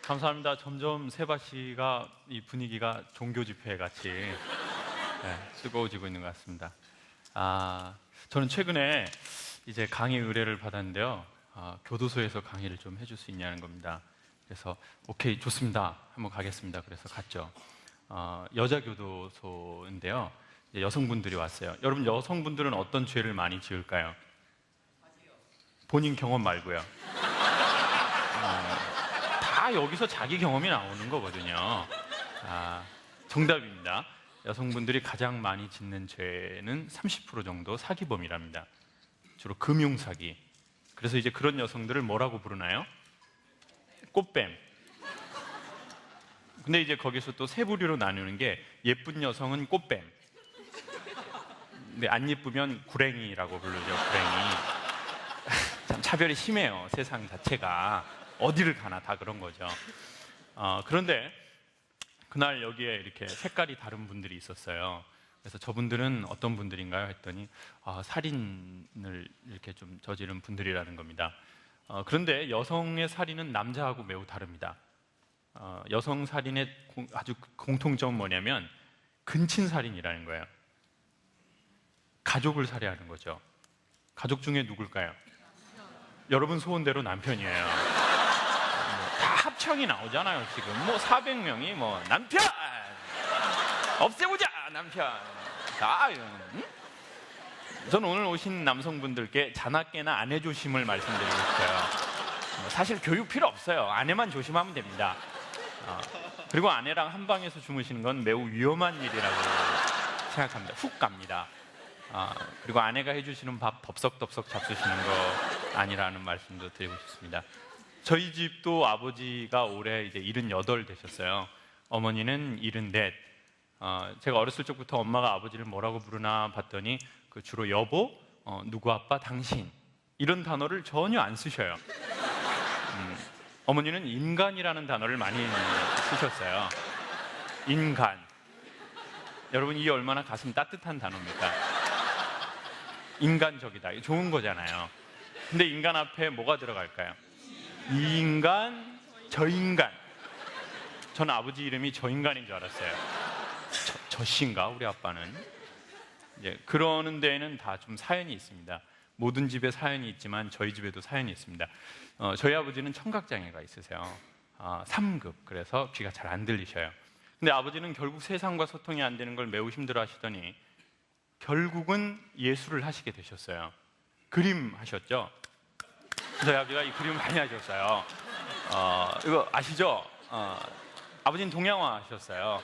감사합니다. 점점 세바시가 이 분위기가 종교 집회 같이 뜨거워지고 있는 것 같습니다. 저는 최근에 이제 강의 의뢰를 받았는데요. 교도소에서 강의를 좀 해줄 수 있냐는 겁니다. 그래서 오케이 좋습니다. 한번 가겠습니다. 그래서 갔죠. 여자 교도소인데요. 이제 여성분들이 왔어요. 여러분 여성분들은 어떤 죄를 많이 지을까요? 본인 경험 말고요. 다 여기서 자기 경험이 나오는 거거든요. 정답입니다. 여성분들이 가장 많이 짓는 죄는 30% 정도 사기범이랍니다. 주로 금융사기. 그래서 이제 그런 여성들을 뭐라고 부르나요? 꽃뱀. 근데 이제 거기서 또 세 부류로 나누는 게 예쁜 여성은 꽃뱀. 근데 안 예쁘면 구랭이라고 부르죠. 구랭이. 참 차별이 심해요. 세상 자체가. 어디를 가나 다 그런 거죠. 그런데 그날 여기에 이렇게 색깔이 다른 분들이 있었어요. 그래서 저분들은 어떤 분들인가요? 했더니 살인을 이렇게 좀 저지른 분들이라는 겁니다. 그런데 여성의 살인은 남자하고 매우 다릅니다. 여성 살인의 아주 공통점은 뭐냐면 근친살인이라는 거예요. 가족을 살해하는 거죠. 가족 중에 누굴까요? 여러분 소원대로 남편이에요. 다 합창이 나오잖아요. 지금 400명이 남편 없애보자 남편. 저는 오늘 오신 남성분들께 자나깨나 아내 조심을 말씀드리고 싶어요. 사실 교육 필요 없어요. 아내만 조심하면 됩니다. 그리고 아내랑 한 방에서 주무시는 건 매우 위험한 일이라고 생각합니다. 훅 갑니다. 그리고 아내가 해주시는 밥 덥석덥석 잡수시는 거 아니라는 말씀도 드리고 싶습니다. 저희 집도 아버지가 올해 이제 78 되셨어요. 어머니는 74. 제가 어렸을 적부터 엄마가 아버지를 뭐라고 부르나 봤더니 주로 여보, 누구 아빠, 당신 이런 단어를 전혀 안 쓰셔요. 어머니는 인간이라는 단어를 많이 쓰셨어요. 인간. 여러분 이게 얼마나 가슴 따뜻한 단어입니까? 인간적이다. 좋은 거잖아요. 근데 인간 앞에 뭐가 들어갈까요? 이 인간, 저 인간. 저는 아버지 이름이 저 인간인 줄 알았어요. 저 씨인가 우리 아빠는. 이제 그러는 데에는 다 좀 사연이 있습니다. 모든 집에 사연이 있지만 저희 집에도 사연이 있습니다. 저희 아버지는 청각장애가 있으세요. 3급. 그래서 귀가 잘 안 들리셔요. 근데 아버지는 결국 세상과 소통이 안 되는 걸 매우 힘들어 하시더니 결국은 예술을 하시게 되셨어요. 그림 하셨죠? 저희 아버지가 이 그림을 많이 하셨어요. 이거 아시죠? 아버지는 동양화 하셨어요.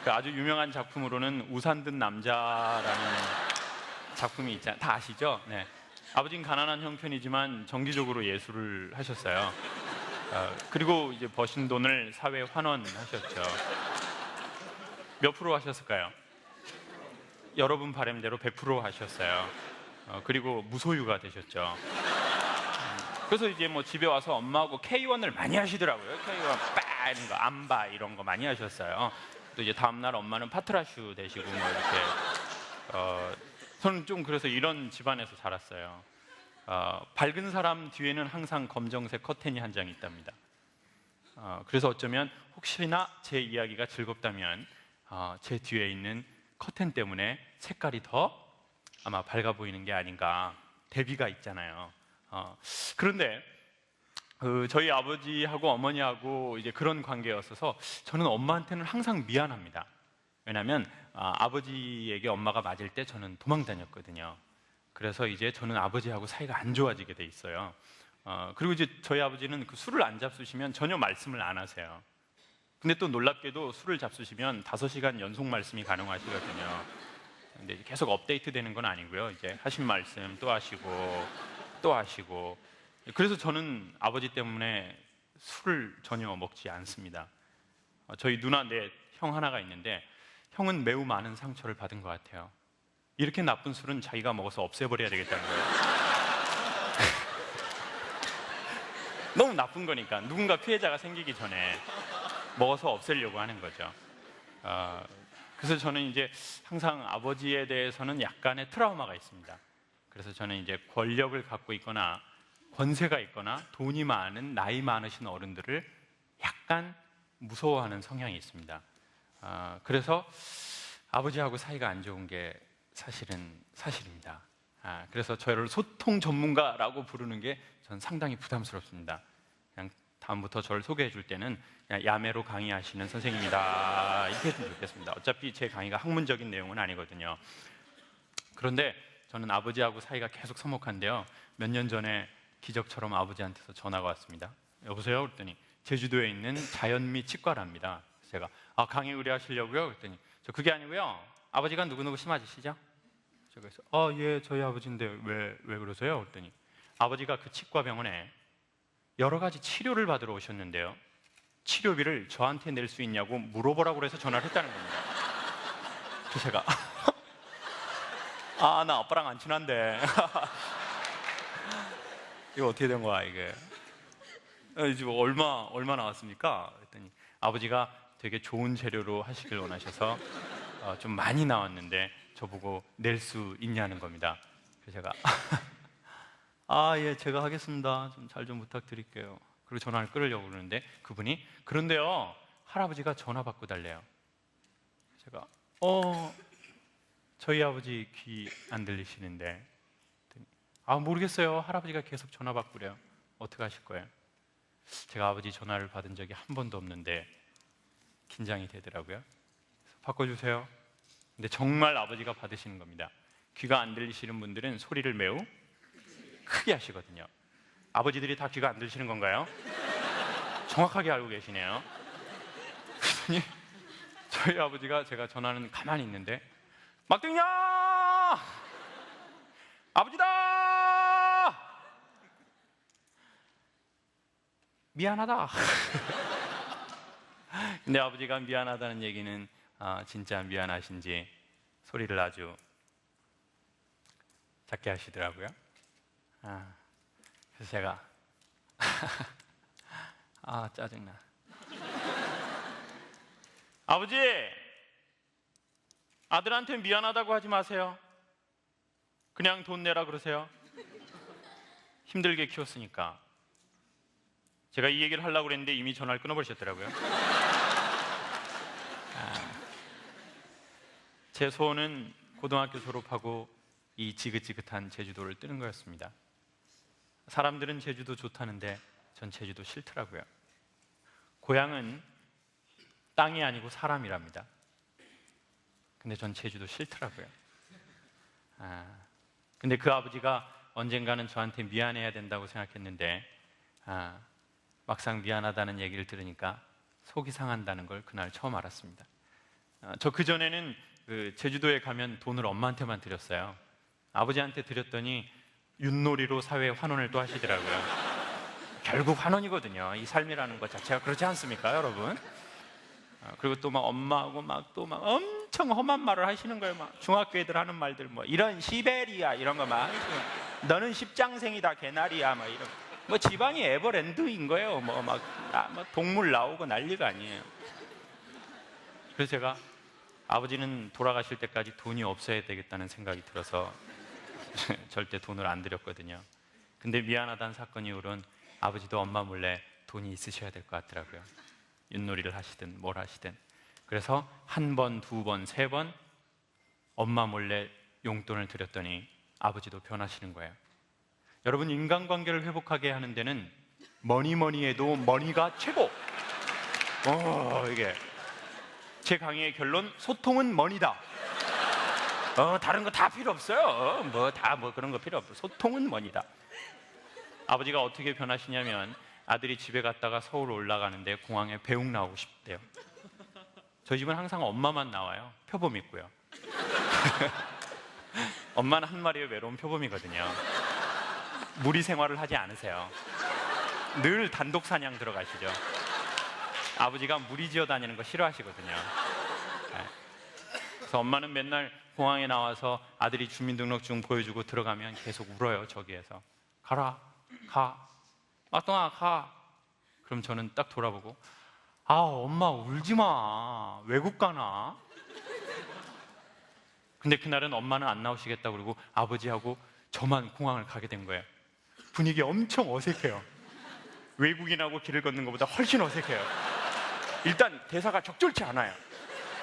그 아주 유명한 작품으로는 우산 든 남자라는 작품이 있잖아요. 다 아시죠? 네. 아버지는 가난한 형편이지만 정기적으로 예술을 하셨어요. 그리고 이제 버신 돈을 사회 환원하셨죠. 몇 프로 하셨을까요? 여러분 바람대로 100% 하셨어요. 그리고 무소유가 되셨죠. 그래서 이제 집에 와서 엄마하고 K1을 많이 하시더라고요. K1 빠 이런 거, 암바 이런 거 많이 하셨어요. 또 이제 다음날 엄마는 파트라슈 되시고 이렇게. 저는 좀 그래서 이런 집안에서 자랐어요. 밝은 사람 뒤에는 항상 검정색 커튼이 한 장 있답니다. 그래서 어쩌면 혹시나 제 이야기가 즐겁다면 제 뒤에 있는 커튼 때문에 색깔이 더 아마 밝아 보이는 게 아닌가. 대비가 있잖아요. 그런데 저희 아버지하고 어머니하고 이제 그런 관계였어서 저는 엄마한테는 항상 미안합니다. 왜냐하면 아버지에게 엄마가 맞을 때 저는 도망 다녔거든요. 그래서 이제 저는 아버지하고 사이가 안 좋아지게 돼 있어요. 그리고 이제 저희 아버지는 술을 안 잡수시면 전혀 말씀을 안 하세요. 근데 또 놀랍게도 술을 잡수시면 5시간 연속 말씀이 가능하시거든요. 근데 계속 업데이트 되는 건 아니고요. 이제 하신 말씀 또 하시고 또 하시고. 그래서 저는 아버지 때문에 술을 전혀 먹지 않습니다. 저희 누나 형 하나가 있는데 형은 매우 많은 상처를 받은 것 같아요. 이렇게 나쁜 술은 자기가 먹어서 없애버려야 되겠다는 거예요. 너무 나쁜 거니까 누군가 피해자가 생기기 전에 먹어서 없애려고 하는 거죠. 그래서 저는 이제 항상 아버지에 대해서는 약간의 트라우마가 있습니다. 그래서 저는 이제 권력을 갖고 있거나 권세가 있거나 돈이 많은 나이 많으신 어른들을 약간 무서워하는 성향이 있습니다. 그래서 아버지하고 사이가 안 좋은 게 사실은 사실입니다. 그래서 저를 소통 전문가라고 부르는 게 전 상당히 부담스럽습니다. 그냥 다음부터 저를 소개해 줄 때는 그냥 야매로 강의하시는 선생님이다 이렇게 했으면 좋겠습니다. 어차피 제 강의가 학문적인 내용은 아니거든요. 그런데 저는 아버지하고 사이가 계속 서먹한데요. 몇 년 전에 기적처럼 아버지한테서 전화가 왔습니다. 여보세요? 그랬더니 제주도에 있는 자연미 치과랍니다. 제가 강의 의뢰하시려고요? 그랬더니 저 그게 아니고요. 아버지가 누구누구 심하시죠? 제가 그래서 예, 저희 아버지인데 왜 그러세요? 그랬더니 아버지가 그 치과병원에 여러 가지 치료를 받으러 오셨는데요. 치료비를 저한테 낼 수 있냐고 물어보라고 해서 전화를 했다는 겁니다. 그래서 제가 나 아빠랑 안 친한데 이거 어떻게 된 거야 이게? 이제 얼마 나왔습니까? 그랬더니 아버지가 되게 좋은 재료로 하시길 원하셔서 좀 많이 나왔는데 저보고 낼 수 있냐는 겁니다. 그래서 제가 예, 제가 하겠습니다. 좀 잘 좀 부탁드릴게요. 그리고 전화를 끊으려고 그러는데 그분이 그런데요, 할아버지가 전화 받고 달래요. 제가 저희 아버지 귀 안 들리시는데 모르겠어요. 할아버지가 계속 전화 받고 그래요. 어떻게 하실 거예요? 제가 아버지 전화를 받은 적이 한 번도 없는데 긴장이 되더라고요. 바꿔주세요. 근데 정말 아버지가 받으시는 겁니다. 귀가 안 들리시는 분들은 소리를 매우 크게 하시거든요. 아버지들이 다 귀가 안 들리시는 건가요? 정확하게 알고 계시네요. 그랬더니 저희 아버지가 제가 전화는 가만히 있는데 막둥이야! 아버지다! 미안하다. 근데 아버지가 미안하다는 얘기는 진짜 미안하신지 소리를 아주 작게 하시더라고요. 그래서 제가 짜증나. 아버지, 아들한테 미안하다고 하지 마세요. 그냥 돈 내라 그러세요. 힘들게 키웠으니까. 제가 이 얘기를 하려고 그랬는데 이미 전화를 끊어버리셨더라고요. 제 소원은 고등학교 졸업하고 이 지긋지긋한 제주도를 뜨는 거였습니다. 사람들은 제주도 좋다는데 전 제주도 싫더라고요. 고향은 땅이 아니고 사람이랍니다. 근데 전 제주도 싫더라고요. 근데 그 아버지가 언젠가는 저한테 미안해야 된다고 생각했는데 막상 미안하다는 얘기를 들으니까 속이 상한다는 걸 그날 처음 알았습니다. 저 그전에는 제주도에 가면 돈을 엄마한테만 드렸어요. 아버지한테 드렸더니 윷놀이로 사회에 환원을 또 하시더라고요. 결국 환원이거든요. 이 삶이라는 것 자체가 그렇지 않습니까, 여러분? 그리고 또 막 엄마하고 또 엄청 험한 말을 하시는 거예요. 막 중학교 애들 하는 말들 이런 시베리아 이런 거 막 너는 십장생이다 개나리야 이런 지방이 에버랜드인 거예요. 동물 나오고 난리가 아니에요. 그래서 제가 아버지는 돌아가실 때까지 돈이 없어야 되겠다는 생각이 들어서 절대 돈을 안 드렸거든요. 근데 미안하다는 사건 이후로는 아버지도 엄마 몰래 돈이 있으셔야 될 것 같더라고요. 윷놀이를 하시든 뭘 하시든. 그래서 한 번, 두 번, 세 번 엄마 몰래 용돈을 드렸더니 아버지도 변하시는 거예요. 여러분, 인간관계를 회복하게 하는 데는 뭐니 해도 머니가 최고. 이게 제 강의의 결론, 소통은 머니다. 다른 거 다 필요 없어요. 그런 거 필요 없어요. 소통은 머니다. 아버지가 어떻게 변하시냐면 아들이 집에 갔다가 서울 올라가는데 공항에 배웅 나오고 싶대요. 저희 집은 항상 엄마만 나와요. 표범 있고요. 엄마는 한 마리의 외로운 표범이거든요. 무리 생활을 하지 않으세요. 늘 단독 사냥 들어가시죠. 아버지가 무리 지어 다니는 거 싫어하시거든요. 그래서 엄마는 맨날 공항에 나와서 아들이 주민등록증 보여주고 들어가면 계속 울어요. 저기에서 가 막동아 가. 그럼 저는 딱 돌아보고 엄마 울지 마. 외국 가나? 근데 그날은 엄마는 안 나오시겠다고 그러고 아버지하고 저만 공항을 가게 된 거예요. 분위기 엄청 어색해요. 외국인하고 길을 걷는 것보다 훨씬 어색해요. 일단 대사가 적절치 않아요.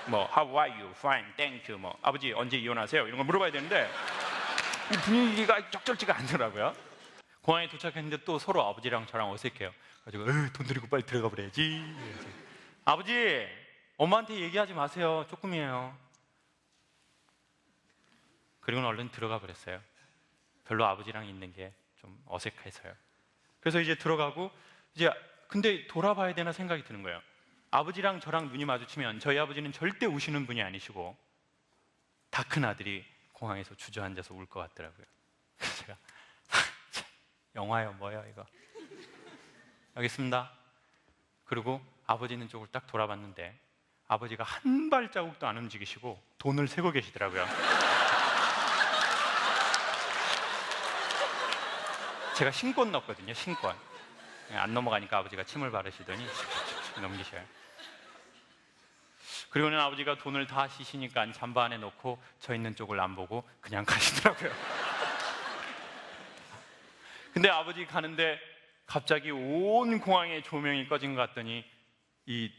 뭐 How are you? Fine, thank you. 뭐 아버지 언제 이혼하세요? 이런 걸 물어봐야 되는데 이 분위기가 적절치가 않더라고요. 공항에 도착했는데 또 서로 아버지랑 저랑 어색해요. 가지고 돈 들이고 빨리 들어가 버려야지. 아버지, 엄마한테 얘기하지 마세요. 조금이에요. 그리고는 얼른 들어가 버렸어요. 별로 아버지랑 있는 게 좀 어색해서요. 그래서 이제 들어가고 이제 근데 돌아봐야 되나 생각이 드는 거예요. 아버지랑 저랑 눈이 마주치면 저희 아버지는 절대 우시는 분이 아니시고 다 큰 아들이 공항에서 주저앉아서 울 것 같더라고요. 그래서 제가 영화요 뭐요 이거. 알겠습니다. 그리고 아버지는 쪽을 딱 돌아봤는데 아버지가 한 발자국도 안 움직이시고 돈을 세고 계시더라고요. 제가 신권 넣었거든요. 신권. 안 넘어가니까 아버지가 침을 바르시더니 넘기셔요. 그리고는 아버지가 돈을 다 쉬시니까 잠바 안에 넣고 저 있는 쪽을 안 보고 그냥 가시더라고요. 근데 아버지 가는데 갑자기 온 공항에 조명이 꺼진 것 같더니 이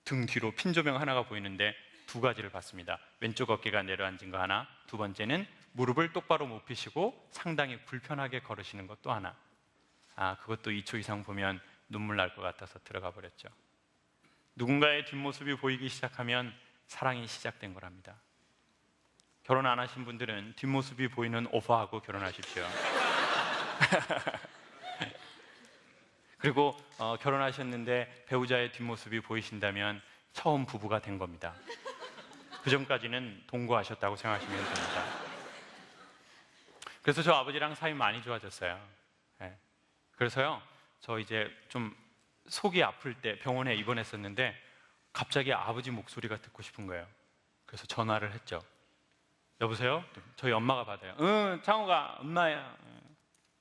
등 뒤로 핀 조명 하나가 보이는데 두 가지를 봤습니다. 왼쪽 어깨가 내려앉은 거 하나, 두 번째는 무릎을 똑바로 못 펴시고 상당히 불편하게 걸으시는 것도 하나. 그것도 2초 이상 보면 눈물 날 것 같아서 들어가 버렸죠. 누군가의 뒷모습이 보이기 시작하면 사랑이 시작된 거랍니다. 결혼 안 하신 분들은 뒷모습이 보이는 오빠하고 결혼하십시오. 그리고 결혼하셨는데 배우자의 뒷모습이 보이신다면 처음 부부가 된 겁니다. 그 전까지는 동거하셨다고 생각하시면 됩니다. 그래서 저 아버지랑 사이 많이 좋아졌어요. 네. 그래서요, 저 이제 좀 속이 아플 때 병원에 입원했었는데 갑자기 아버지 목소리가 듣고 싶은 거예요. 그래서 전화를 했죠. 여보세요? 저희 엄마가 받아요. 응, 창호가 엄마야.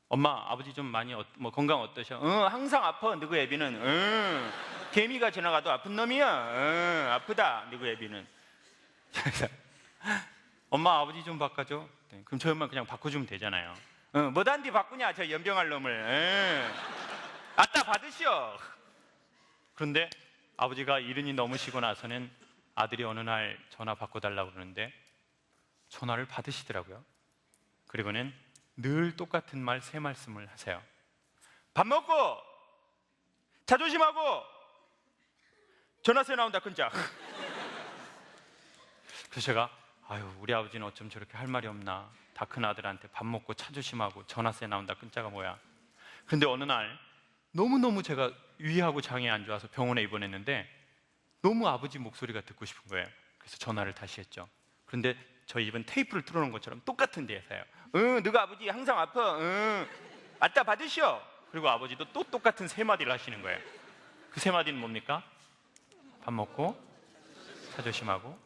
엄마, 아버지 좀 많이 건강 어떠셔? 응, 항상 아파. 너그 애비는. 응, 개미가 지나가도 아픈 놈이야. 응, 아프다. 너그 애비는. 엄마, 아버지 좀 바꿔줘. 네, 그럼 저희 엄마 그냥 바꿔주면 되잖아요. 응, 뭐단디 바꾸냐, 저 연병할 놈을. 응, 아따 받으시오. 그런데 아버지가 이른이 넘으시고 나서는 아들이 어느 날 전화 바꿔달라고 그러는데 전화를 받으시더라고요. 그리고는 늘 똑같은 말 세 말씀을 하세요. 밥 먹고 차 조심하고 전화세 나온다 끈짝. 그래서 제가 우리 아버지는 어쩜 저렇게 할 말이 없나. 다 큰 아들한테 밥 먹고 차 조심하고 전화세 나온다 끈짝아 뭐야. 근데 어느 날 너무너무 제가 위하고 장이 안 좋아서 병원에 입원했는데 너무 아버지 목소리가 듣고 싶은 거예요. 그래서 전화를 다시 했죠. 그런데 저희 집은 테이프를 틀어놓은 것처럼 똑같은 데에서요. 응, 너가 아버지 항상 아파. 응, 아따 받으시오. 그리고 아버지도 또 똑같은 세 마디를 하시는 거예요. 그 세 마디는 뭡니까? 밥 먹고 차 조심하고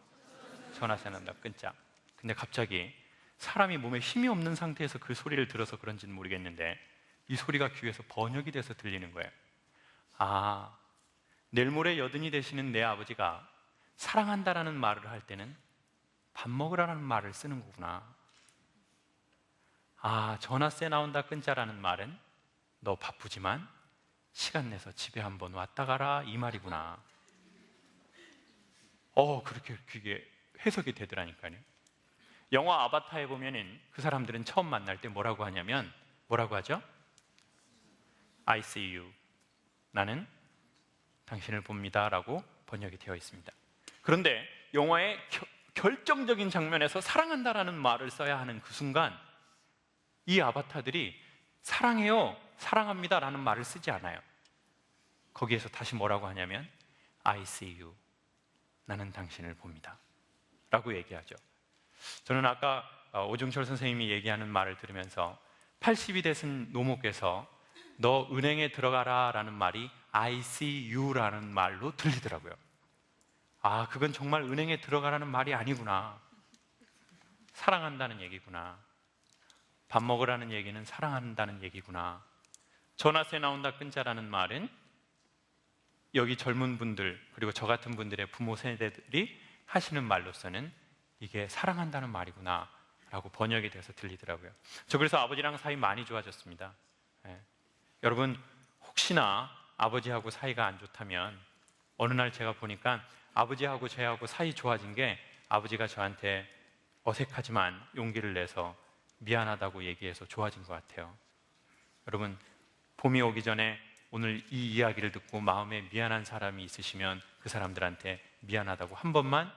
전화세 난다 끈짝. 근데 갑자기 사람이 몸에 힘이 없는 상태에서 그 소리를 들어서 그런지는 모르겠는데 이 소리가 귀에서 번역이 돼서 들리는 거예요. 내일 모레 여든이 되시는 내 아버지가 사랑한다라는 말을 할 때는 밥 먹으라는 말을 쓰는 거구나. 전화세 나온다 끈자라는 말은 너 바쁘지만 시간 내서 집에 한번 왔다 가라 이 말이구나. 그렇게 그게 해석이 되더라니까요. 영화 아바타에 보면은 그 사람들은 처음 만날 때 뭐라고 하냐면 뭐라고 하죠? I see you. 나는 당신을 봅니다 라고 번역이 되어 있습니다. 그런데 영화의 결정적인 장면에서 사랑한다라는 말을 써야 하는 그 순간 이 아바타들이 사랑해요, 사랑합니다 라는 말을 쓰지 않아요. 거기에서 다시 뭐라고 하냐면 I see you. 나는 당신을 봅니다 라고 얘기하죠. 저는 아까 오종철 선생님이 얘기하는 말을 들으면서 80이 되신 노모께서 너 은행에 들어가라 라는 말이 I see you 라는 말로 들리더라고요. 그건 정말 은행에 들어가라는 말이 아니구나. 사랑한다는 얘기구나. 밥 먹으라는 얘기는 사랑한다는 얘기구나. 전화세 나온다 끈자라는 말은 여기 젊은 분들 그리고 저 같은 분들의 부모 세대들이 하시는 말로서는 이게 사랑한다는 말이구나 라고 번역이 돼서 들리더라고요. 저 그래서 아버지랑 사이 많이 좋아졌습니다. 여러분 혹시나 아버지하고 사이가 안 좋다면 어느 날 제가 보니까 아버지하고 저하고 사이 좋아진 게 아버지가 저한테 어색하지만 용기를 내서 미안하다고 얘기해서 좋아진 것 같아요. 여러분, 봄이 오기 전에 오늘 이 이야기를 듣고 마음에 미안한 사람이 있으시면 그 사람들한테 미안하다고 한 번만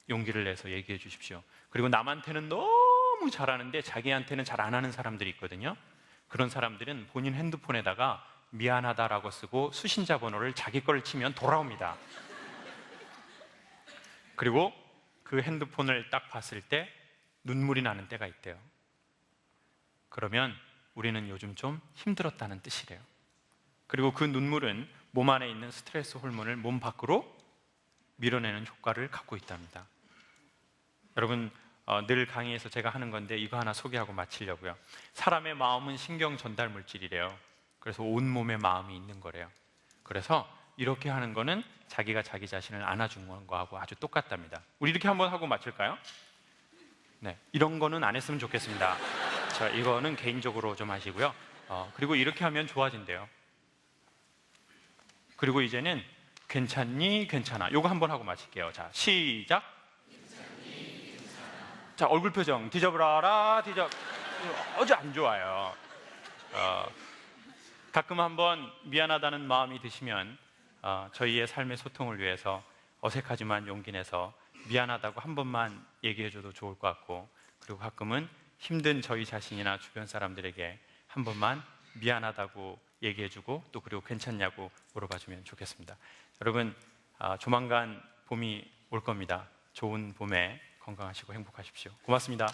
용기를 내서 얘기해 주십시오. 그리고 남한테는 너무 잘하는데 자기한테는 잘 안 하는 사람들이 있거든요. 그런 사람들은 본인 핸드폰에다가 미안하다라고 쓰고 수신자 번호를 자기 걸 치면 돌아옵니다. 그리고 그 핸드폰을 딱 봤을 때 눈물이 나는 때가 있대요. 그러면 우리는 요즘 좀 힘들었다는 뜻이래요. 그리고 그 눈물은 몸 안에 있는 스트레스 호르몬을 몸 밖으로 밀어내는 효과를 갖고 있답니다. 여러분, 늘 강의에서 제가 하는 건데 이거 하나 소개하고 마치려고요. 사람의 마음은 신경 전달 물질이래요. 그래서 온몸에 마음이 있는 거래요. 그래서 이렇게 하는 거는 자기가 자기 자신을 안아주는 거하고 아주 똑같답니다. 우리 이렇게 한번 하고 마칠까요? 네, 이런 거는 안 했으면 좋겠습니다. 자, 이거는 개인적으로 좀 하시고요. 그리고 이렇게 하면 좋아진대요. 그리고 이제는 괜찮니? 괜찮아. 이거 한번 하고 마칠게요. 자, 시작. 괜찮니? 괜찮아. 자, 얼굴 표정 뒤져보라라. 아주 안 좋아요. 가끔 한번 미안하다는 마음이 드시면 저희의 삶의 소통을 위해서 어색하지만 용기 내서 미안하다고 한 번만 얘기해줘도 좋을 것 같고, 그리고 가끔은 힘든 저희 자신이나 주변 사람들에게 한 번만 미안하다고 얘기해주고 또 그리고 괜찮냐고 물어봐주면 좋겠습니다. 여러분, 조만간 봄이 올 겁니다. 좋은 봄에 건강하시고 행복하십시오. 고맙습니다.